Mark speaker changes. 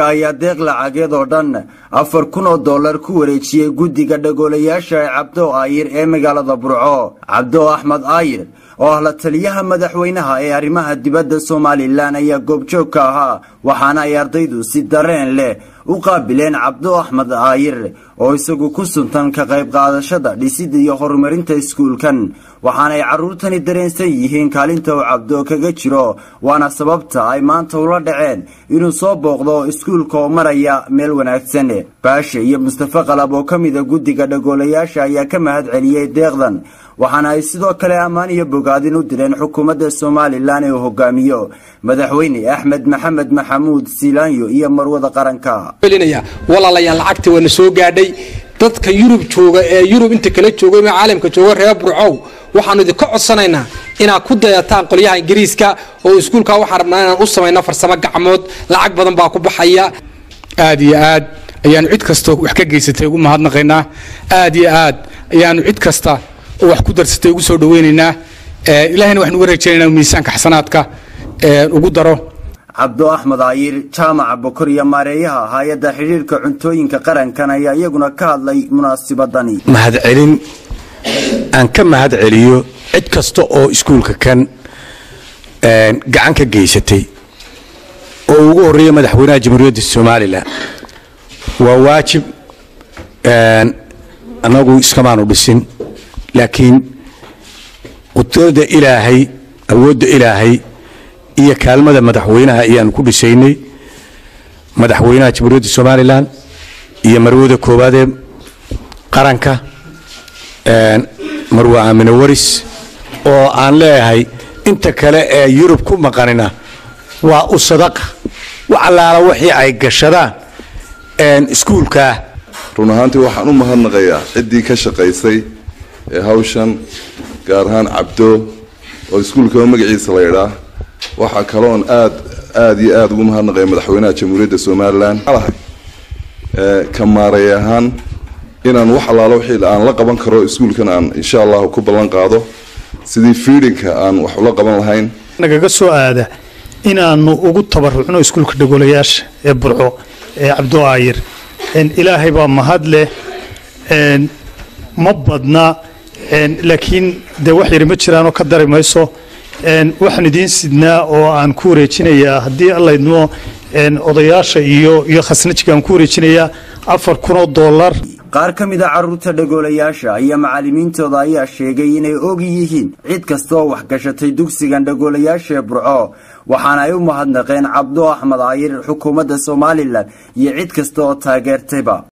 Speaker 1: ayaa deeq lacageed oo dhan $4,000 ku wareejiyay guddiga dhagoolayasha Cabdi Aayir ee magaalada Burco. Cabdi Axmed Aayir oo ah la taliyaha madaxweynaha ee arrimaha dibadda Somaliland ayaa goobjoog ka ahaa, waxaana ay ardaydu si dareen leh u qaabileen Cabdi Axmed Aayir oo isagu ku suntan ka qayb qaadashada dhisidda iyo horumarinta iskuulkan, waxaana ay carruurtani dareensan yihiin kaalinta uu Cabdi kaga jiro, waana sababta ay maanta ula dhaceen inuu soo booqdo iskuulka oo maraya meel wanaagsan. Baasha iyo Mustafa Qalab oo kamid ah guddiga dhagoolayasha ayaa ka mahad celiyay deeqdan, waxaana ay sidoo kale ammaan iyo bogaadin u direen xukuumadda Somaliland ee hogaamiyo madaxweyne Axmed Maxamed Maxamuud Silaanyo iyo marwada qaranka.
Speaker 2: walaalayaal lacagtii wana soo gaadhay dadka Yurub jooga ee Yurub inta kala jooga ee caalamka jooga reer Burco waxaanu idinka codsanaynaa inaad ku dayataan qolyaha Ingriiska oo iskuulka waxa rabnaa inaan u sameeyno farsamo gacmood lacag badan baa ku baxaya.
Speaker 3: aad iyo aad ayaan cid kasta wax ka geysatay ugu mahadnaqaynaa, aad iyo aad ayaan cid kasta oo wax ku darsatay ugu soo dhaweynaynaa. ilaahayna waxaan ugu rajaynaynaa miisaanka xasanaadka ugu daro.
Speaker 1: Cabdi Axmed Aayir jaamaca Bokor iyo maareeyaha hay'adda xiriirka cuntooyinka qarankan ayaa iyaguna ka hadlay munaasabadani.
Speaker 4: mahad celin aan ka mahad celiyo cid kasta oo iskuulka kan gacan ka geysatay oo ugu horeeyay madaxweynaha Jamhuuriyadda Somaliland. waa waajib anagu iskamaanu dhisin, laakiin qudrada Ilaahay, awoodda Ilaahay iyo kaalmada madaxweynaha ayaan ku dhisaynay. madaxweynaha Jamhuuriyadda Somaliland iyo marwada koobaad ee qaranka marwa Aamina Waris oo aan leeyahay inta kale ee Yurub ku maqanina waa u sadaqa walaala wixii ay gashadaan iskuulka.
Speaker 5: run ahaantii waxaan u mahadnaqayaa ciddii ka shaqaysay ee hawshan, gaar ahaan Cabdo oo iskuulka magaciisa la yiraahdo. waxa kale oo aad iyo aad ugu mahadnaqayaa madaxweynaha Jamhuuriyadda Somaliland ka maareeyahan inaan wax alaalo wixii aan la qaban karo iskuulkan aan insha Allah ku ballan qaado sidii feedingka aan wax ula qaban lahayn.
Speaker 6: nagaga soo aada inaanu ugu tabarucno iskuulka dhagoolayasha ee Burco ee Cabdi Aayir. ilaahay baa mahad leh, ma badna laakiin de wax yar ma jiraan oo ka dareemayso. waxaan idin sidnaa oo aan ku wareejinayaa haddii alla idmo odayaasha iyo khasnajiga aan ku wareejinayaa $4,000.
Speaker 1: qaar ka mid ah carruurta dhagoolayasha iyo macallimiintooda ayaa sheegay inay og yihiin cid kasta oo wax gashatay dugsigan dhagoolayasha ee Burco, waxaana ay u mahadnaqeen Cabdi Axmed Aayir, xukuumadda Somaliland iyo cid kasta oo taageertayba.